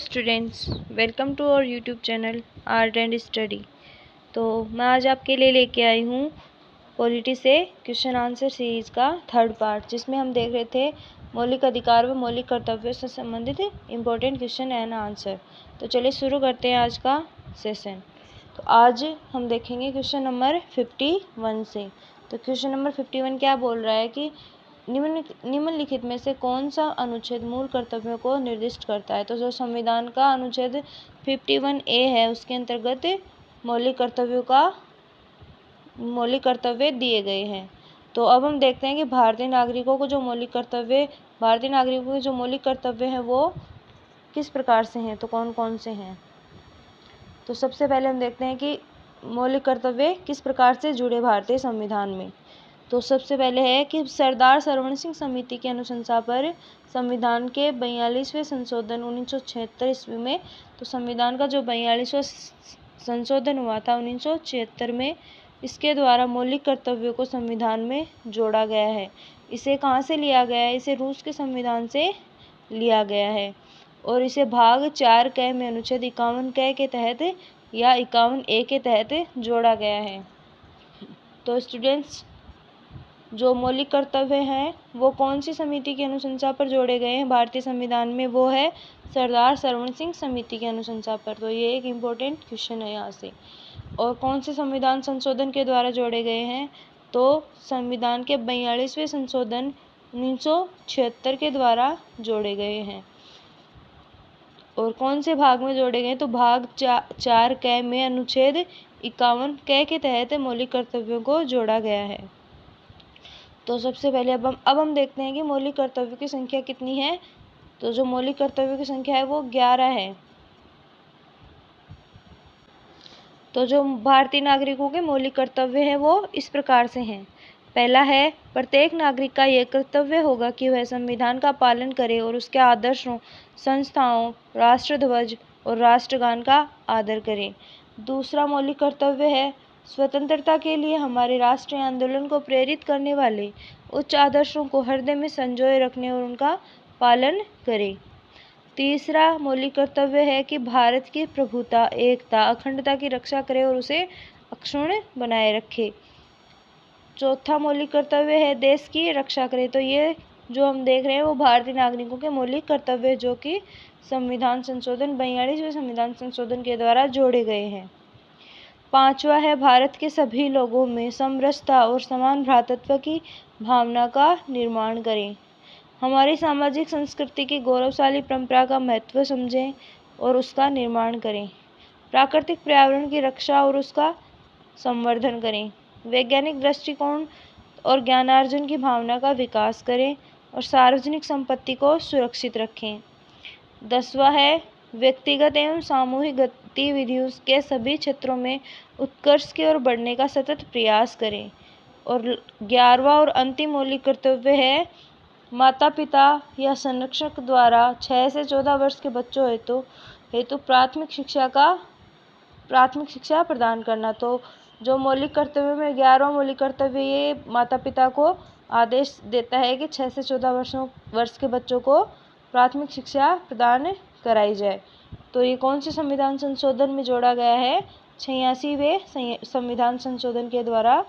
Students, welcome to our YouTube channel art and study. तो मैं आज आपके लिए लेके आई हूँ पॉलिटी से क्वेश्चन आंसर सीरीज़ का थर्ड पार्ट, जिसमें हम देख रहे थे मौलिक अधिकार व मौलिक कर्तव्यों से संबंधित इम्पोर्टेंट क्वेश्चन एंड आंसर। तो चलिए शुरू करते हैं आज का सेशन। तो आज हम देखेंगे क्वेश्चन नंबर 51 से। तो क्वेश्चन नंबर 51 क्या बोल रहा है कि निम्नलिखित में से कौन सा अनुच्छेद मूल कर्तव्यों को निर्दिष्ट करता है। तो जो संविधान का अनुच्छेद 51A है, उसके अंतर्गत मौलिक कर्तव्य दिए गए हैं। तो अब हम देखते हैं कि भारतीय नागरिकों के जो मौलिक कर्तव्य हैं वो किस प्रकार से हैं, तो कौन कौन से हैं। तो सबसे पहले हम देखते हैं कि मौलिक कर्तव्य किस प्रकार से जुड़े भारतीय संविधान में। तो सबसे पहले है कि सरदार सरवण सिंह समिति की अनुशंसा पर संविधान के 42वें संशोधन 1976 ईस्वी में, तो संविधान का जो 42वां संशोधन हुआ था 1976 में, इसके द्वारा मौलिक कर्तव्यों को संविधान में जोड़ा गया है। इसे कहाँ से लिया गया है? इसे रूस के संविधान से लिया गया है और इसे भाग 4 क में अनुच्छेद 51 क के तहत या 51A के तहत जोड़ा गया है। तो स्टूडेंट्स, जो मौलिक कर्तव्य हैं वो कौन सी समिति की अनुशंसा पर जोड़े गए हैं भारतीय संविधान में? वो है सरदार सरवण सिंह समिति की अनुशंसा पर। तो ये एक इम्पोर्टेंट क्वेश्चन है यहाँ से। और कौन से संविधान संशोधन के द्वारा जोड़े गए हैं? तो संविधान के 42वें संशोधन 1976 के द्वारा जोड़े गए हैं। और कौन से भाग में जोड़े गए? तो भाग 4 क में अनुच्छेद 51 क के तहत मौलिक कर्तव्यों को जोड़ा गया है। तो सबसे पहले अब हम देखते हैं कि मौलिक कर्तव्यों की संख्या कितनी है। तो जो मौलिक कर्तव्यों की संख्या है वो 11 है। तो जो भारतीय नागरिकों के मौलिक कर्तव्य हैं वो इस प्रकार से हैं। पहला है, प्रत्येक नागरिक का यह कर्तव्य होगा कि वह संविधान का पालन करे और उसके आदर्शों, संस्थाओं, राष्ट्रध्वज और राष्ट्रगान का आदर करे। दूसरा मौलिक कर्तव्य है, स्वतंत्रता के लिए हमारे राष्ट्रीय आंदोलन को प्रेरित करने वाले उच्च आदर्शों को हृदय में संजोए रखने और उनका पालन करें। तीसरा मौलिक कर्तव्य है कि भारत की प्रभुता, एकता, अखंडता की रक्षा करे और उसे अक्षुण्ण बनाए रखे। चौथा मौलिक कर्तव्य है देश की रक्षा करे। तो ये जो हम देख रहे हैं वो भारतीय नागरिकों के मौलिक कर्तव्य जो कि संविधान संशोधन 42वें संविधान संशोधन के द्वारा जोड़े गए हैं। पांचवा है, भारत के सभी लोगों में समरसता और समान भ्रातृत्व की भावना का निर्माण करें। हमारी सामाजिक संस्कृति की गौरवशाली परंपरा का महत्व समझें और उसका निर्माण करें। प्राकृतिक पर्यावरण की रक्षा और उसका संवर्धन करें। वैज्ञानिक दृष्टिकोण और ज्ञानार्जन की भावना का विकास करें और सार्वजनिक संपत्ति को सुरक्षित रखें। 10वां है, व्यक्तिगत एवं सामूहिक गतिविधियों के सभी क्षेत्रों में उत्कर्ष की ओर बढ़ने का सतत प्रयास करें। और 11वां और अंतिम मौलिक कर्तव्य है, माता पिता या संरक्षक द्वारा 6 से 14 वर्ष के बच्चों हेतु प्राथमिक शिक्षा प्रदान करना। तो जो मौलिक कर्तव्य में 11वां मौलिक कर्तव्य ये माता पिता को आदेश देता है कि 6 से 14 वर्ष के बच्चों को प्राथमिक शिक्षा प्रदान कराई जाए। तो ये कौन से संविधान संशोधन में जोड़ा गया है? 86वें संविधान संशोधन के द्वारा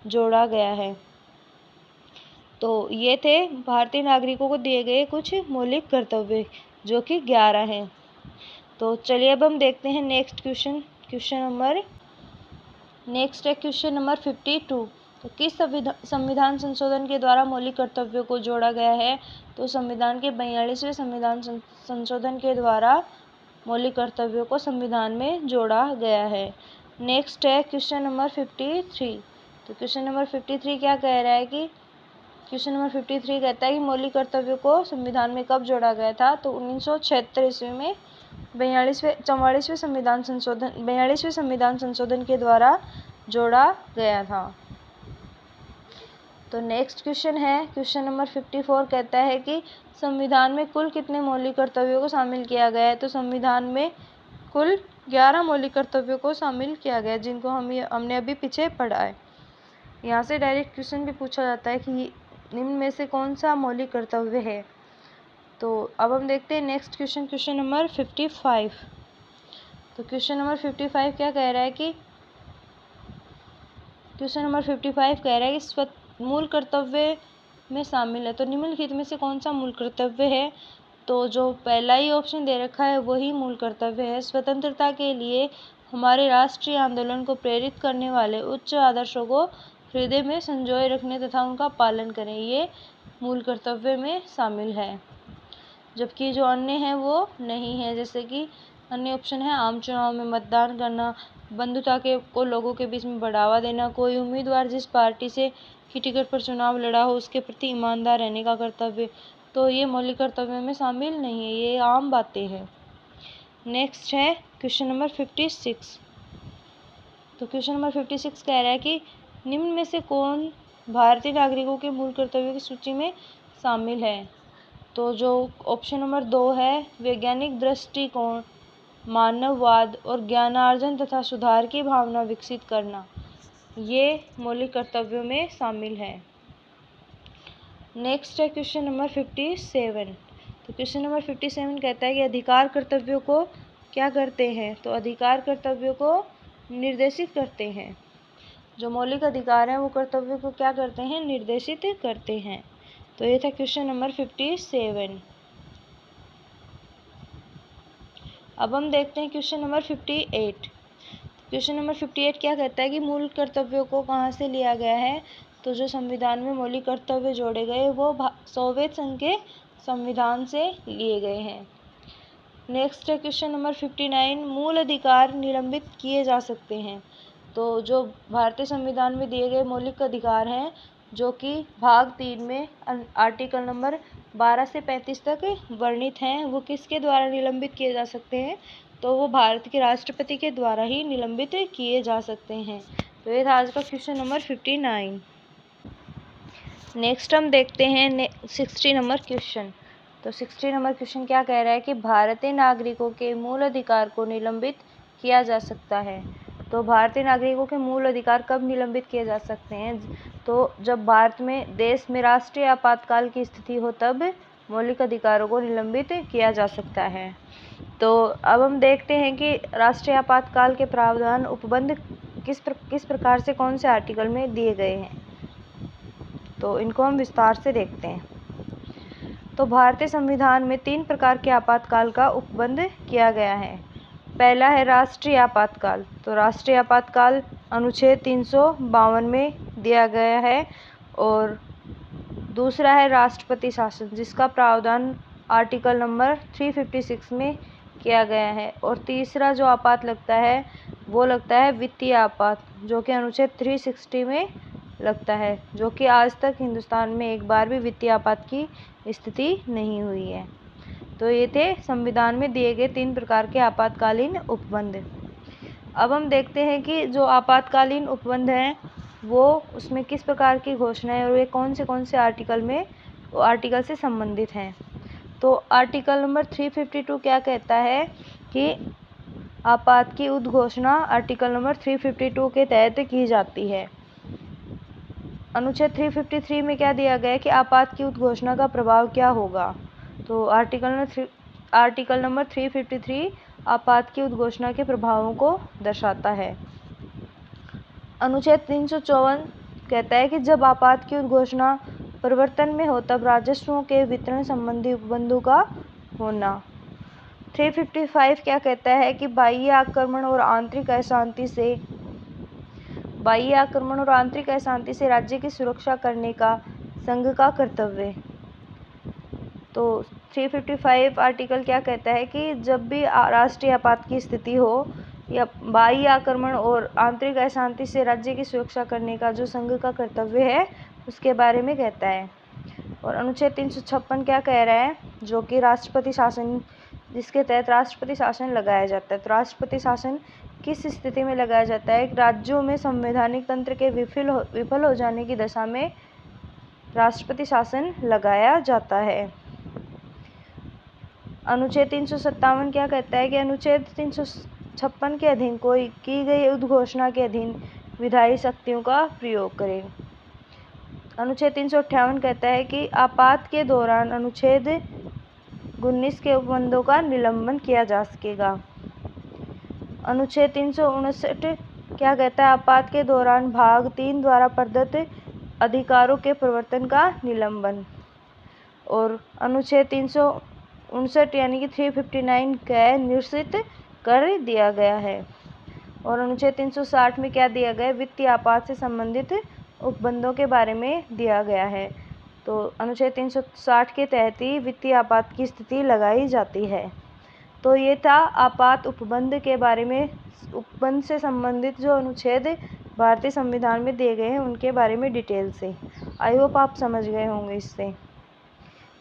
जोड़ा गया है। तो ये थे भारतीय नागरिकों को दिए गए कुछ मौलिक कर्तव्य जो कि 11 हैं। तो चलिए अब हम देखते हैं नेक्स्ट है क्वेश्चन नंबर 52। तो किस संविधान संशोधन के द्वारा मौलिक कर्तव्यों को जोड़ा गया है? तो संविधान के 42वें संविधान संशोधन के द्वारा मौलिक कर्तव्यों को संविधान में जोड़ा गया है। नेक्स्ट है क्वेश्चन नंबर 53। तो क्वेश्चन नंबर 53 क्या कह रहा है कि क्वेश्चन नंबर 53 कहता है कि मौलिक कर्तव्यों को संविधान में कब जोड़ा गया था? तो 1976 ईस्वी में 42वें संविधान संशोधन के द्वारा जोड़ा गया था। तो नेक्स्ट क्वेश्चन है क्वेश्चन नंबर 54 कहता है कि संविधान में कुल कितने मौलिक कर्तव्यों को शामिल किया गया है? तो संविधान में कुल 11 मौलिक कर्तव्यों को शामिल किया गया, जिनको हमने अभी पीछे पढ़ा है। यहाँ से डायरेक्ट क्वेश्चन भी पूछा जाता है कि निम्न में से कौन सा मौलिक कर्तव्य है? तो अब हम देखते हैं नेक्स्ट क्वेश्चन, क्वेश्चन नंबर 55। तो क्वेश्चन नंबर 55 क्या कह रहा है कि क्वेश्चन नंबर 55 कह रहा है कि मूल कर्तव्य में शामिल है। तो निम्नलिखित में से कौन सा मूल कर्तव्य है? तो जो पहला ही ऑप्शन दे रखा है वही मूल कर्तव्य है। स्वतंत्रता के लिए हमारे राष्ट्रीय आंदोलन को प्रेरित करने वाले उच्च आदर्शों को हृदय में संजोए रखने तथा उनका पालन करें, ये मूल कर्तव्य में शामिल है। जबकि जो अन्य हैं वो नहीं है। जैसे कि अन्य ऑप्शन है आम चुनाव में मतदान करना, बंधुता को लोगों के बीच में बढ़ावा देना, कोई उम्मीदवार जिस पार्टी से की टिकट पर चुनाव लड़ा हो उसके प्रति ईमानदार रहने का कर्तव्य। तो ये मौलिक कर्तव्य में शामिल नहीं है, ये आम बातें हैं। नेक्स्ट है क्वेश्चन नंबर 56। तो क्वेश्चन नंबर 56 कह रहा है कि निम्न में से कौन भारतीय नागरिकों के मूल कर्तव्यों की सूची में शामिल है? तो जो ऑप्शन नंबर 2 है, वैज्ञानिक दृष्टिकोण, मानववाद और ज्ञानार्जन तथा सुधार की भावना विकसित करना, ये मौलिक कर्तव्यों में शामिल है। नेक्स्ट है क्वेश्चन नंबर 57। तो क्वेश्चन नंबर 57 कहता है कि अधिकार कर्तव्यों को क्या करते हैं? तो अधिकार कर्तव्यों को निर्देशित करते हैं। जो मौलिक अधिकार हैं वो कर्तव्यों को क्या करते हैं? निर्देशित करते हैं। तो ये था क्वेश्चन नंबर 57। अब हम देखते हैं क्वेश्चन नंबर 58। क्वेश्चन नंबर 58 क्या कहता है कि मूल कर्तव्यों को कहाँ से लिया गया है? तो जो संविधान में मौलिक कर्तव्य जोड़े गए वो सोवियत संघ के संविधान से लिए गए हैं। नेक्स्ट है क्वेश्चन नंबर 59, मूल अधिकार निलंबित किए जा सकते हैं। तो जो भारतीय संविधान में दिए गए मौलिक अधिकार हैं जो कि भाग 3 में आर्टिकल नंबर 12 से 35 तक वर्णित हैं, वो किसके द्वारा निलंबित किए जा सकते हैं? तो वो भारत के राष्ट्रपति के द्वारा ही निलंबित किए जा सकते हैं। तो ये था आज का क्वेश्चन नंबर 59। नेक्स्ट हम देखते हैं 60 नंबर क्वेश्चन। तो 60 नंबर क्वेश्चन क्या कह रहा है कि भारतीय नागरिकों के मूल अधिकार को निलंबित किया जा सकता है। तो भारतीय नागरिकों के मूल अधिकार कब निलंबित किए जा सकते हैं? तो जब भारत में देश में राष्ट्रीय आपातकाल की स्थिति हो तब मौलिक अधिकारों को निलंबित किया जा सकता है। तो अब हम देखते हैं कि राष्ट्रीय आपातकाल के प्रावधान उपबंध किस प्रकार से कौन से आर्टिकल में दिए गए हैं, तो इनको हम विस्तार से देखते हैं। तो भारतीय संविधान में 3 प्रकार के आपातकाल का उपबंध किया गया है। पहला है राष्ट्रीय आपातकाल। तो राष्ट्रीय आपातकाल अनुच्छेद 352 में दिया गया है। और दूसरा है राष्ट्रपति शासन, जिसका प्रावधान आर्टिकल नंबर 356 में किया गया है। और तीसरा जो आपात लगता है वो लगता है वित्तीय आपात, जो कि अनुच्छेद 360 में लगता है, जो कि आज तक हिंदुस्तान में एक बार भी वित्तीय आपात की स्थिति नहीं हुई है। तो ये थे संविधान में दिए गए 3 प्रकार के आपातकालीन उपबंध। अब हम देखते हैं कि जो आपातकालीन उपबंध हैं वो उसमें किस प्रकार की घोषणा है और वे कौन से आर्टिकल से संबंधित हैं। तो आर्टिकल नंबर 352 क्या कहता है कि आपात की उद्घोषणा आर्टिकल नंबर 352 के तहत की जाती है। अनुच्छेद 353 में क्या दिया गया है कि आपात की उद्घोषणा का प्रभाव क्या होगा। तो आर्टिकल नंबर 353 आपात की उद्घोषणा के प्रभावों को दर्शाता है। अनुच्छेद 354 कहता है कि जब आपात की उद्घोषणा परिवर्तन में हो तब राजस्वों के वितरण संबंधी उपबंधों का होना। 355 क्या कहता है कि बाह्य आक्रमण और आंतरिक अशांति से राज्य की सुरक्षा करने का संघ का कर्तव्य। तो 355 आर्टिकल क्या कहता है कि जब भी राष्ट्रीय आपात की स्थिति हो या बाह्य आक्रमण और आंतरिक अशांति से राज्य की सुरक्षा करने का जो संघ का कर्तव्य है उसके बारे में कहता है। और अनुच्छेद 356 क्या कह रहा है, जो कि राष्ट्रपति शासन, जिसके तहत राष्ट्रपति शासन लगाया जाता है। तो राष्ट्रपति शासन किस स्थिति में लगाया जाता है? राज्यों में संवैधानिक तंत्र के विफल हो जाने की दशा में राष्ट्रपति शासन लगाया जाता है। अनुच्छेद 357 क्या कहता है कि अनुच्छेद 356 के अधीन कोई की गई उद्घोषणा के अधीन विधायी शक्तियों का प्रयोग करें। अनुच्छेद 358 कहता है कि आपात के दौरान अनुच्छेद 19 के उपबंधों का निलंबन किया जा सकेगा। अनुच्छेद 359 क्या कहता है? आपात के दौरान भाग 3 द्वारा प्रदत्त अधिकारों के प्रवर्तन का निलंबन। और अनुच्छेद 359 यानी कि 359 का निश्चित कर दिया गया है। और अनुच्छेद 360 में क्या दिया गया? वित्तीय आपात से संबंधित उपबंधों के बारे में दिया गया है। तो अनुच्छेद 360 के तहत ही वित्तीय आपात की स्थिति लगाई जाती है। तो ये था आपात उपबंध के बारे में, उपबंध से संबंधित जो अनुच्छेद भारतीय संविधान में दिए गए हैं उनके बारे में डिटेल से। आई होप आप समझ गए होंगे इससे।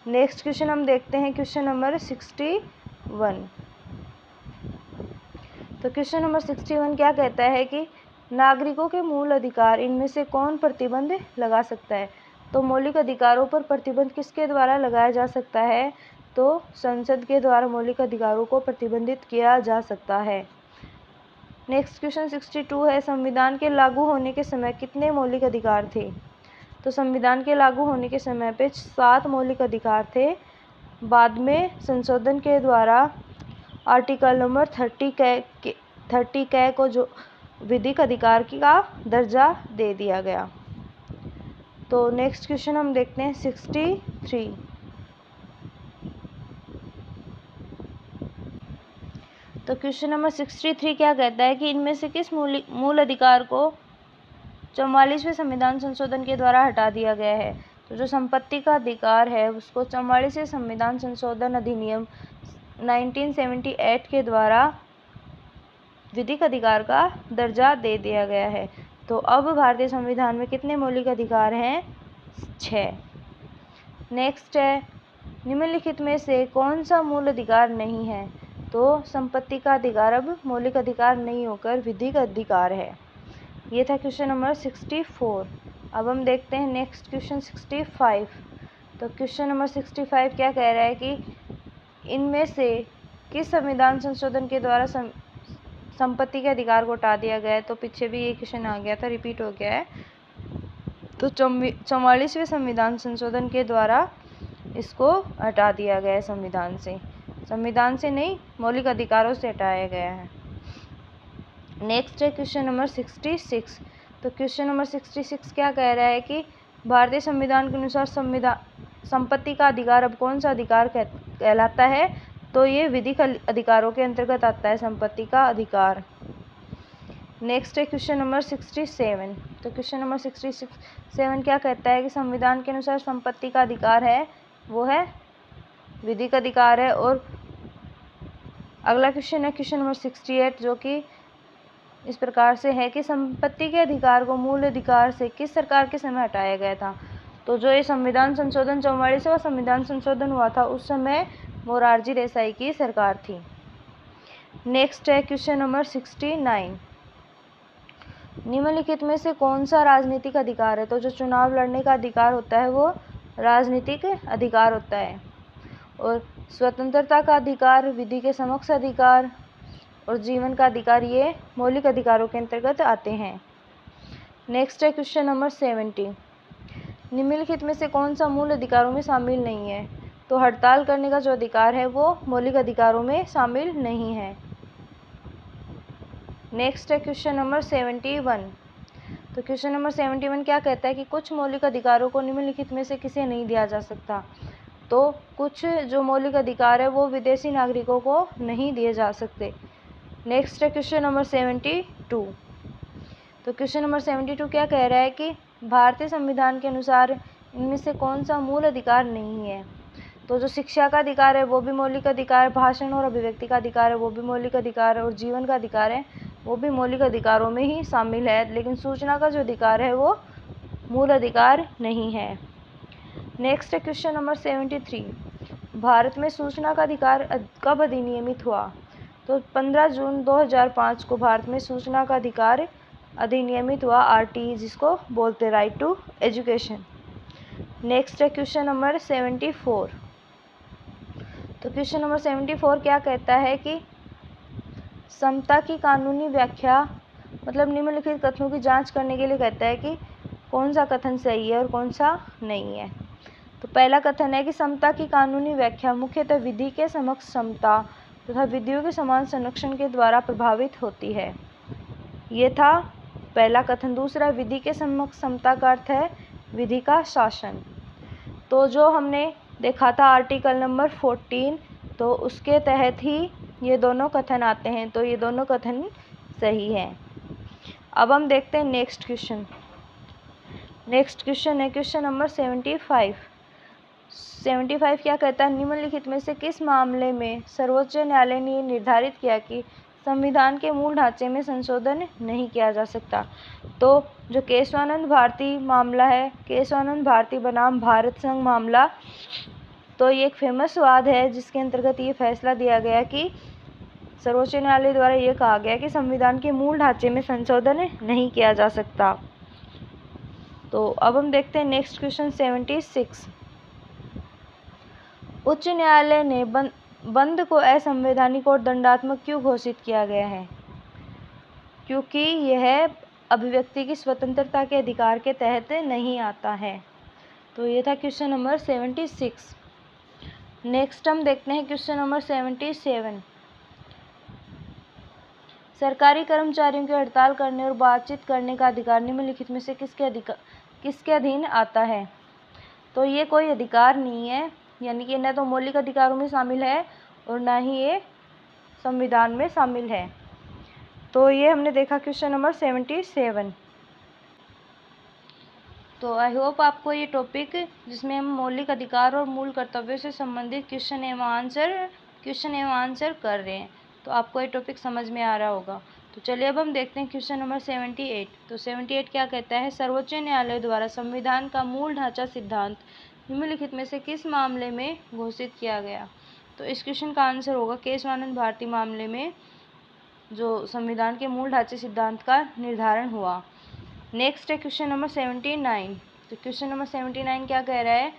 नेक्स्ट क्वेश्चन हम देखते हैं, क्वेश्चन नंबर 61। तो क्वेश्चन नंबर 61 क्या कहता है कि नागरिकों के मूल अधिकार इनमें से कौन प्रतिबंध लगा सकता है? तो मौलिक अधिकारों पर प्रतिबंध किसके द्वारा लगाया जा सकता है? तो संसद के द्वारा मौलिक अधिकारों को प्रतिबंधित किया जा सकता है। नेक्स्ट क्वेश्चन 62 है, संविधान के लागू होने के समय कितने मौलिक अधिकार थे? तो संविधान के लागू होने के समय पे 7 मौलिक अधिकार थे। बाद में संशोधन के द्वारा आर्टिकल नंबर 30 को जो विधिक अधिकार का दर्जा दे दिया गया। तो नेक्स्ट क्वेश्चन हम देखते हैं 63। तो क्वेश्चन नंबर 63 क्या कहता है कि इनमें से किस मूल अधिकार को 44वें संविधान संशोधन के द्वारा हटा दिया गया है? तो जो संपत्ति का अधिकार है उसको 44वें संविधान संशोधन अधिनियम 1978 के द्वारा विधिक अधिकार का दर्जा दे दिया गया है। तो अब भारतीय संविधान में कितने मौलिक अधिकार हैं? 6। नेक्स्ट है, निम्नलिखित में से कौन सा मूल अधिकार नहीं है? तो संपत्ति का अधिकार अब मौलिक अधिकार नहीं होकर विधिक अधिकार है। ये था क्वेश्चन नंबर 64। अब हम देखते हैं नेक्स्ट क्वेश्चन 65। तो क्वेश्चन नंबर 65 क्या कह रहा है कि इनमें से किस संविधान संशोधन के द्वारा संपत्ति के अधिकार को हटा दिया गया है? तो पीछे भी ये क्वेश्चन आ गया था, रिपीट हो गया है। तो 44वें संविधान संशोधन के द्वारा इसको हटा दिया गया है संविधान से नहीं, मौलिक अधिकारों से हटाया गया है। नेक्स्ट है क्वेश्चन नंबर 66। तो क्वेश्चन नंबर 66 क्या कह रहा है कि भारतीय संविधान के अनुसार संपत्ति का अधिकार अब कौन सा अधिकार कहलाता है? तो ये विधिक अधिकारों के अंतर्गत आता है संपत्ति का अधिकार। नेक्स्ट है क्वेश्चन नंबर 67। तो क्वेश्चन नंबर 67 क्या कहता है कि संविधान के अनुसार संपत्ति का अधिकार है वो है विधिक अधिकार है। और अगला क्वेश्चन है क्वेश्चन नंबर 68 जो कि इस प्रकार से है कि संपत्ति के अधिकार को मूल अधिकार से किस सरकार के समय हटाया गया था? तो जो ये संविधान संशोधन 44वां संविधान संशोधन हुआ था उस समय मोरारजी देसाई की सरकार थी। नेक्स्ट है क्वेश्चन नंबर 69। निम्नलिखित में से कौन सा राजनीतिक अधिकार है? तो जो चुनाव लड़ने का अधिकार होता है वो राजनीतिक अधिकार होता है। और स्वतंत्रता का अधिकार, विधि के समक्ष अधिकार और जीवन का अधिकार ये मौलिक अधिकारों के अंतर्गत आते हैं। नेक्स्ट है क्वेश्चन नंबर 70। निम्नलिखित में से कौन सा मूल अधिकारों में शामिल नहीं है? तो हड़ताल करने का जो अधिकार है वो मौलिक अधिकारों में शामिल नहीं है। नेक्स्ट है क्वेश्चन नंबर 71। तो क्वेश्चन नंबर 71 क्या कहता है कि कुछ मौलिक अधिकारों को निम्नलिखित में से किसे नहीं दिया जा सकता? तो कुछ जो मौलिक अधिकार है वो विदेशी नागरिकों को नहीं दिए जा सकते। नेक्स्ट है क्वेश्चन नंबर 72। तो क्वेश्चन नंबर 72 क्या कह रहा है कि भारतीय संविधान के अनुसार इनमें से कौन सा मूल अधिकार नहीं है? तो जो शिक्षा का अधिकार है वो भी मौलिक अधिकार, भाषण और अभिव्यक्ति का अधिकार है वो भी मौलिक अधिकार है, और जीवन का अधिकार है वो भी मौलिक अधिकारों में ही शामिल है। लेकिन सूचना का जो अधिकार है वो मूल अधिकार नहीं है। नेक्स्ट है क्वेश्चन नंबर 73। भारत में सूचना का अधिकार कब अधिनियमित हुआ? तो 15 जून 2005 को भारत में सूचना का अधिकार अधिनियमित हुआ, RTE जिसको बोलते हैं, राइट टू एजुकेशन। नेक्स्ट है क्वेश्चन नंबर 74। तो क्वेश्चन नंबर 74 क्या कहता है कि समता की कानूनी व्याख्या मतलब निम्नलिखित कथनों की जांच करने के लिए कहता है कि कौन सा कथन सही है और कौन सा नहीं है। तो पहला कथन है कि समता की कानूनी व्याख्या मुख्यतः विधि के समक्ष समता तथा विधियों के समान संरक्षण के द्वारा प्रभावित होती है। ये था पहला कथन। दूसरा, विधि के समक्ष समता का अर्थ है विधि का शासन। तो जो हमने देखा था आर्टिकल नंबर 14, तो उसके तहत ही ये दोनों कथन आते हैं, तो ये दोनों कथन सही हैं। अब हम देखते हैं नेक्स्ट क्वेश्चन। नेक्स्ट क्वेश्चन है क्वेश्चन नंबर 75। 75 क्या कहता है, निम्नलिखित में से किस मामले में सर्वोच्च न्यायालय ने निर्धारित किया कि संविधान के मूल ढांचे में संशोधन नहीं किया जा सकता। तो जो केशवानंद भारती मामला है, केशवानंद भारती बनाम भारत संघ मामला, तो ये एक फेमस वाद है जिसके अंतर्गत ये फैसला दिया गया कि सर्वोच्च न्यायालय द्वारा ये कहा गया कि संविधान के मूल ढांचे में संशोधन नहीं किया जा सकता। तो अब हम देखते हैं नेक्स्ट क्वेश्चन 76। उच्च न्यायालय ने बंद को असंवैधानिक और दंडात्मक क्यों घोषित किया गया है? क्योंकि यह अभिव्यक्ति की स्वतंत्रता के अधिकार के तहत नहीं आता है। तो ये था क्वेश्चन नंबर 76। नेक्स्ट हम देखते हैं क्वेश्चन नंबर 77। सरकारी कर्मचारियों की हड़ताल करने और बातचीत करने का अधिकार निम्नलिखित में से किसके अधीन आता है? तो ये कोई अधिकार नहीं है, यानी कि न तो मौलिक अधिकारों में शामिल है और ना ही ये संविधान में शामिल है। तो ये हमने देखा क्वेश्चन नंबर 77। तो आई होप आपको ये टॉपिक जिसमें हम मौलिक अधिकार और मूल कर्तव्यों से संबंधित क्वेश्चन एवं आंसर कर रहे हैं, तो आपको ये टॉपिक समझ में आ रहा होगा। तो चलिए अब हम देखते हैं क्वेश्चन नंबर 78। तो 78 क्या कहता है, सर्वोच्च न्यायालय द्वारा संविधान का मूल ढांचा सिद्धांत निम्नलिखित में से किस मामले में घोषित किया गया? तो इस क्वेश्चन का आंसर होगा केशवानंद भारती मामले में जो संविधान के मूल ढांचे सिद्धांत का निर्धारण हुआ। नेक्स्ट है क्वेश्चन नंबर 79। तो क्वेश्चन नंबर 79 क्या कह रहा है,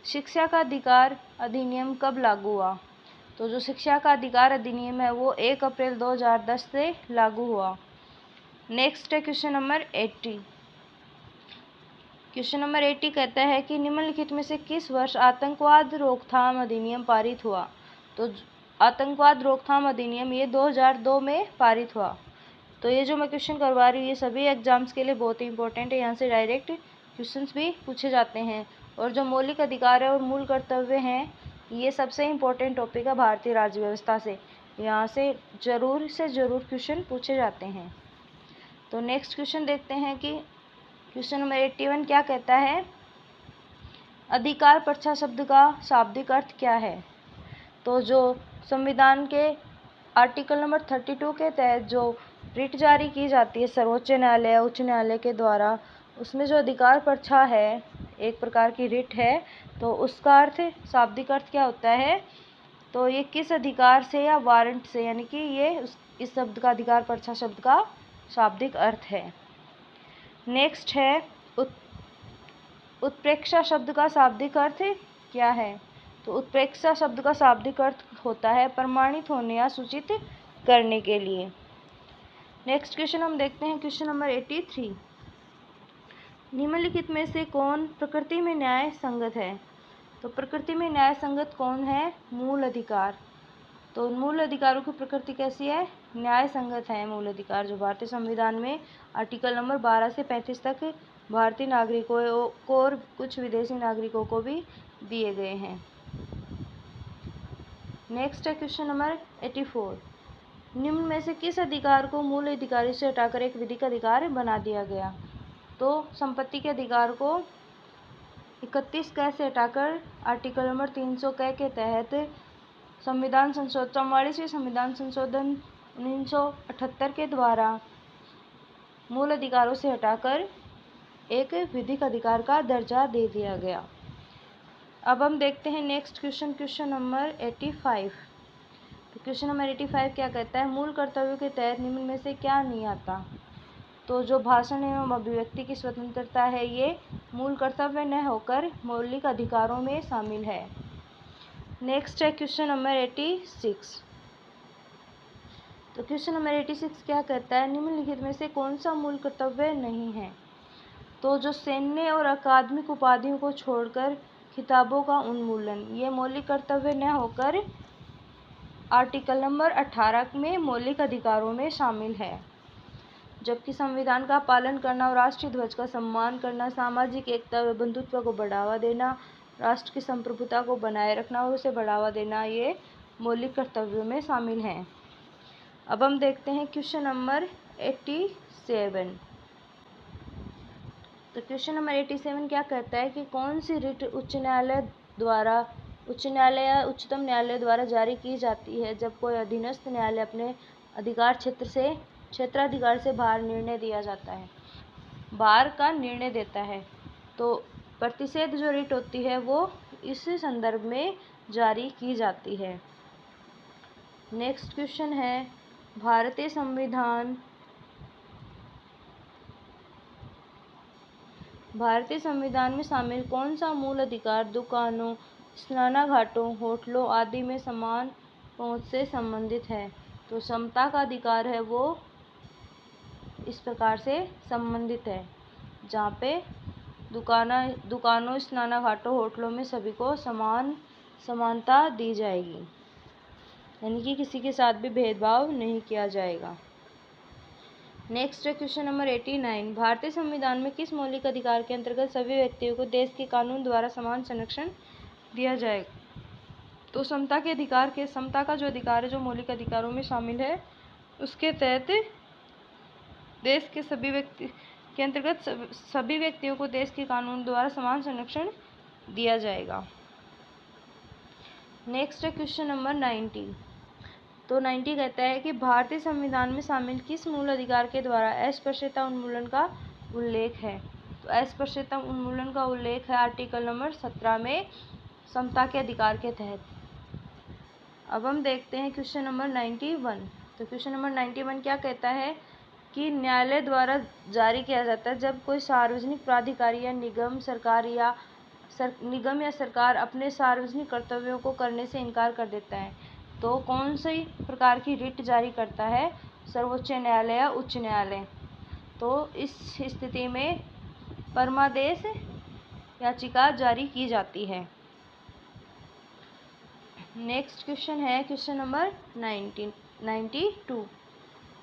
शिक्षा का अधिकार अधिनियम कब लागू हुआ? तो जो शिक्षा का अधिकार अधिनियम है वो 1 अप्रैल 2010 से लागू हुआ। नेक्स्ट है क्वेश्चन नंबर 80। क्वेश्चन नंबर 80 कहता है कि निम्नलिखित में से किस वर्ष आतंकवाद रोकथाम अधिनियम पारित हुआ? तो आतंकवाद रोकथाम अधिनियम ये 2002 में पारित हुआ। तो ये जो मैं क्वेश्चन करवा रही हूँ ये सभी एग्जाम्स के लिए बहुत ही इंपॉर्टेंट है, यहाँ से डायरेक्ट क्वेश्चंस भी पूछे जाते हैं। और जो मौलिक अधिकार है और मूल कर्तव्य हैं, ये सबसे इम्पोर्टेंट टॉपिक है भारतीय राज्य व्यवस्था से, यहाँ से ज़रूर क्वेश्चन पूछे जाते हैं। तो नेक्स्ट क्वेश्चन देखते हैं कि क्वेश्चन नंबर 81 क्या कहता है, अधिकार प्रथा शब्द का शाब्दिक अर्थ क्या है? तो जो संविधान के आर्टिकल नंबर 32 के तहत जो रिट जारी की जाती है सर्वोच्च न्यायालय उच्च न्यायालय के द्वारा, उसमें जो अधिकार प्रथा है एक प्रकार की रिट है, तो उसका अर्थ शाब्दिक अर्थ क्या होता है? तो ये किस अधिकार से या वारंट से, यानी कि ये इस शब्द का अधिकार प्रथा शब्द का शाब्दिक अर्थ है। नेक्स्ट है उत्प्रेक्षा शब्द का शाब्दिक अर्थ क्या है? तो उत्प्रेक्षा शब्द का शाब्दिक अर्थ होता है प्रमाणित होने या सूचित करने के लिए। नेक्स्ट क्वेश्चन हम देखते हैं क्वेश्चन नंबर 83। निम्नलिखित में से कौन प्रकृति में न्याय संगत है? तो प्रकृति में न्याय संगत कौन है? मूल अधिकार। तो मूल अधिकारों की प्रकृति कैसी है? न्याय संगत है मूल अधिकार, जो भारतीय संविधान में आर्टिकल नंबर 12 से 35 तक भारतीय नागरिकों को और कुछ विदेशी नागरिकों को भी दिए गए हैं। नेक्स्ट है क्वेश्चन नंबर 84। निम्न में से किस अधिकार को मूल अधिकारी से हटाकर एक विधिक अधिकार बना दिया गया? तो संपत्ति के अधिकार को 31 क से हटाकर आर्टिकल नंबर 300 क के तहत संविधान संशोधन 44वें संविधान संशोधन 1978 के द्वारा मूल अधिकारों से हटाकर एक विधिक अधिकार का दर्जा दे दिया गया। अब हम देखते हैं नेक्स्ट क्वेश्चन, क्वेश्चन नंबर 85। तो क्वेश्चन नंबर 85 क्या कहता है, मूल कर्तव्यों के तहत निम्न में से क्या नहीं आता? तो जो भाषण एवं अभिव्यक्ति की स्वतंत्रता है ये मूल कर्तव्य न होकर मौलिक अधिकारों में शामिल है। नेक्स्ट है क्वेश्चन नंबर 86। तो क्वेश्चन नंबर 86 क्या कहता है, निम्नलिखित में से कौन सा मूल कर्तव्य नहीं है? तो जो सैन्य और अकादमिक उपाधियों को छोड़कर किताबों का उन्मूलन, ये मौलिक कर्तव्य न होकर आर्टिकल नंबर 18 में मौलिक अधिकारों में शामिल है। जबकि संविधान का पालन करना और राष्ट्रीय ध्वज का सम्मान करना, सामाजिक एकता व बंधुत्व को बढ़ावा देना, राष्ट्र की संप्रभुता को बनाए रखना और उसे बढ़ावा देना, ये मौलिक कर्तव्यों में शामिल हैं। अब हम देखते हैं क्वेश्चन नंबर 87। तो क्वेश्चन नंबर 87 क्या कहता है कि कौन सी रिट उच्च न्यायालय या उच्चतम न्यायालय द्वारा जारी की जाती है जब कोई अधीनस्थ न्यायालय अपने अधिकार क्षेत्राधिकार से बाहर निर्णय दिया जाता है, बाहर का निर्णय देता है। तो प्रतिषेध जो रिट होती है वो इस संदर्भ में जारी की जाती है। नेक्स्ट क्वेश्चन है, भारतीय संविधान में शामिल कौन सा मूल अधिकार दुकानों, स्नानाघाटों, होटलों आदि में समान पहुंच से संबंधित है? तो समता का अधिकार है वो इस प्रकार से संबंधित है, जहाँ पे दुकानों, स्नानाघाटों, होटलों में सभी को समानता दी जाएगी, यानी कि किसी के साथ भी भेदभाव नहीं किया जाएगा। नेक्स्ट है क्वेश्चन नंबर 89। भारतीय संविधान में किस मौलिक अधिकार के अंतर्गत सभी व्यक्तियों को देश के कानून द्वारा समान संरक्षण दिया जाएगा? तो समता का जो अधिकार है, जो मौलिक अधिकारों में शामिल है, उसके तहत देश के सभी व्यक्तियों को देश के कानून द्वारा समान संरक्षण दिया जाएगा। नेक्स्ट है क्वेश्चन नंबर 90। तो 90 कहता है कि भारतीय संविधान में शामिल किस मूल अधिकार के द्वारा अस्पृश्यता उन्मूलन का उल्लेख है? तो अस्पृश्यता उन्मूलन का उल्लेख है आर्टिकल नंबर 17 में समता के अधिकार के तहत। अब हम देखते हैं क्वेश्चन नंबर 91। तो क्वेश्चन नंबर 91 क्या कहता है कि न्यायालय द्वारा जारी किया जाता है जब कोई सार्वजनिक प्राधिकारी या निगम या सरकार अपने सार्वजनिक कर्तव्यों को करने से इनकार कर देता है, तो कौन सी प्रकार की रिट जारी करता है? सर्वोच्च न्यायालय या उच्च न्यायालय। तो इस स्थिति में परमादेश याचिका जारी की जाती है। नेक्स्ट क्वेश्चन है क्वेश्चन नंबर 92।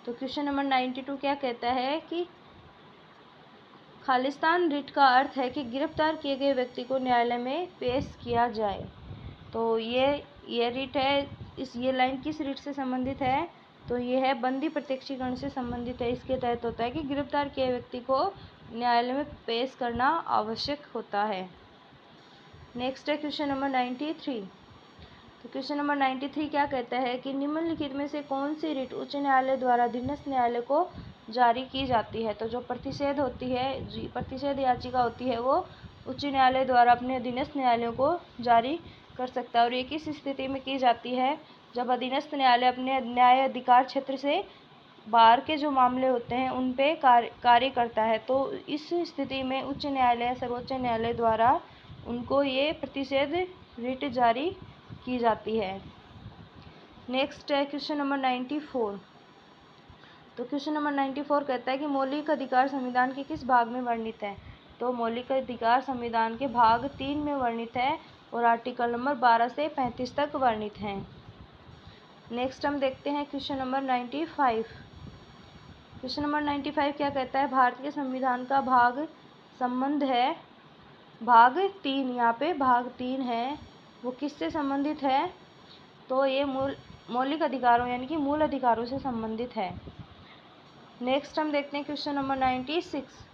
तो क्वेश्चन नंबर 92 क्या कहता है कि खालिस्तान रिट का अर्थ है कि गिरफ्तार किए गए व्यक्ति को न्यायालय में पेश किया जाए। तो ये रिट है, ये लाइन किस रिट से संबंधित है? तो ये है बंदी प्रत्यक्षीकरण से संबंधित है। इसके तहत होता है कि गिरफ्तार किए व्यक्ति को न्यायालय में पेश करना आवश्यक होता है। नेक्स्ट है क्वेश्चन नंबर 93। तो क्वेश्चन नंबर 93 क्या कहता है कि निम्नलिखित में से कौन सी रिट उच्च न्यायालय द्वारा अधीनस्थ न्यायालय को जारी की जाती है? तो जो प्रतिषेध याचिका होती है वो उच्च न्यायालय द्वारा अपने अधीनस्थ न्यायालयों को जारी कर सकता है। और ये किस स्थिति में की जाती है? जब अधीनस्थ न्यायालय अपने न्याय अधिकार क्षेत्र से बाहर के जो मामले होते हैं उन पे कार्य करता है, तो इस स्थिति में उच्च न्यायालय या सर्वोच्च न्यायालय द्वारा उनको ये प्रतिषेध रिट जारी की जाती है। नेक्स्ट है क्वेश्चन नंबर 94। तो क्वेश्चन नंबर 94 कहता है कि मौलिक अधिकार संविधान के किस भाग में वर्णित है? तो मौलिक अधिकार संविधान के भाग 3 में वर्णित है और आर्टिकल नंबर 12 से 35 तक वर्णित हैं। नेक्स्ट हम देखते हैं क्वेश्चन नंबर 95। क्वेश्चन नंबर 95 क्या कहता है? भारत के संविधान का भाग संबंध है भाग 3, यहाँ पे भाग 3 है, वो किससे संबंधित है? तो ये मौलिक अधिकारों यानी कि मूल अधिकारों से संबंधित है। नेक्स्ट हम देखते हैं क्वेश्चन नंबर 96।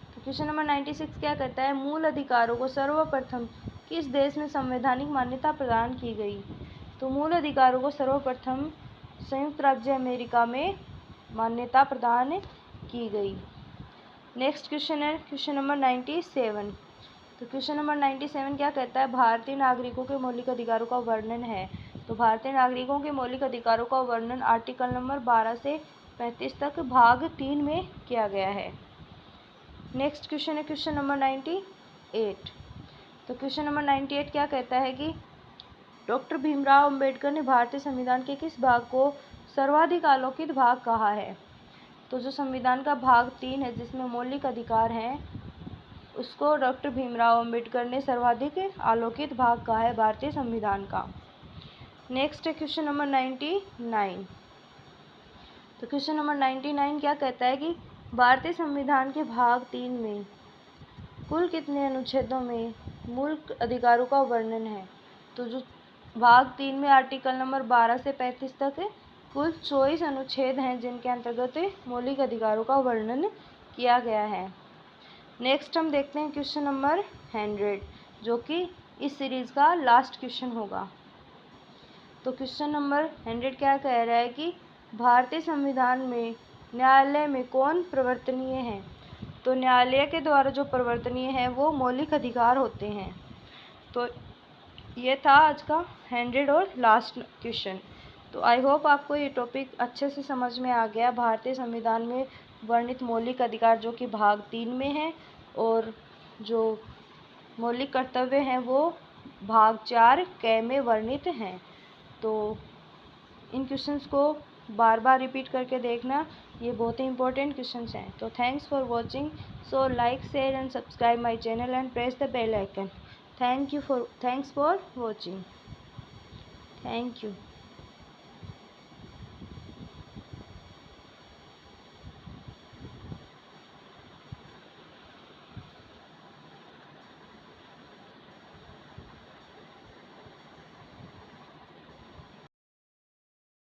तो क्वेश्चन नंबर 96 क्या कहता है? मूल अधिकारों को सर्वप्रथम किस देश में संवैधानिक मान्यता प्रदान की गई? तो मूल अधिकारों को सर्वप्रथम संयुक्त राज्य अमेरिका में मान्यता प्रदान की गई। नेक्स्ट क्वेश्चन है क्वेश्चन नंबर 97। तो क्वेश्चन नंबर 97 क्या कहता है? भारतीय नागरिकों के मौलिक अधिकारों का वर्णन है। तो भारतीय नागरिकों के मौलिक अधिकारों का वर्णन आर्टिकल नंबर 12 से 35 तक भाग 3 में किया गया है। नेक्स्ट क्वेश्चन है क्वेश्चन नंबर 98। तो क्वेश्चन नंबर 98 क्या कहता है कि डॉक्टर भीमराव अंबेडकर ने भारतीय संविधान के किस भाग को सर्वाधिक आलोकित भाग कहा है? तो जो संविधान का भाग 3 है जिसमें मौलिक अधिकार हैं उसको डॉक्टर भीमराव अंबेडकर ने सर्वाधिक आलोकित भाग कहा है भारतीय संविधान का। नेक्स्ट है क्वेश्चन नंबर 99। तो क्वेश्चन नंबर 99 क्या कहता है कि भारतीय संविधान के भाग 3 में कुल कितने अनुच्छेदों में मूल अधिकारों का वर्णन है। तो जो भाग 3 में आर्टिकल नंबर 12 से 35 तक है, कुल 24 अनुच्छेद हैं जिनके अंतर्गत मौलिक अधिकारों का वर्णन किया गया है। नेक्स्ट हम देखते हैं क्वेश्चन नंबर 100, जो कि इस सीरीज़ का लास्ट क्वेश्चन होगा। तो क्वेश्चन नंबर 100 क्या कह रहा है कि भारतीय संविधान में न्यायालय में कौन प्रवर्तनीय है। तो न्यायालय के द्वारा जो प्रवर्तनीय है वो मौलिक अधिकार होते हैं। तो ये था आज का 100 और लास्ट क्वेश्चन। तो आई होप आपको ये टॉपिक अच्छे से समझ में आ गया। भारतीय संविधान में वर्णित मौलिक अधिकार जो कि भाग 3 में है, और जो मौलिक कर्तव्य हैं वो भाग 4 क में वर्णित हैं। तो इन क्वेश्चंस को बार बार रिपीट करके देखना, ये बहुत ही इंपॉर्टेंट क्वेश्चंस हैं। तो thanks for watching. So like, share and subscribe my channel and press the bell icon. Thanks for watching. Thank you.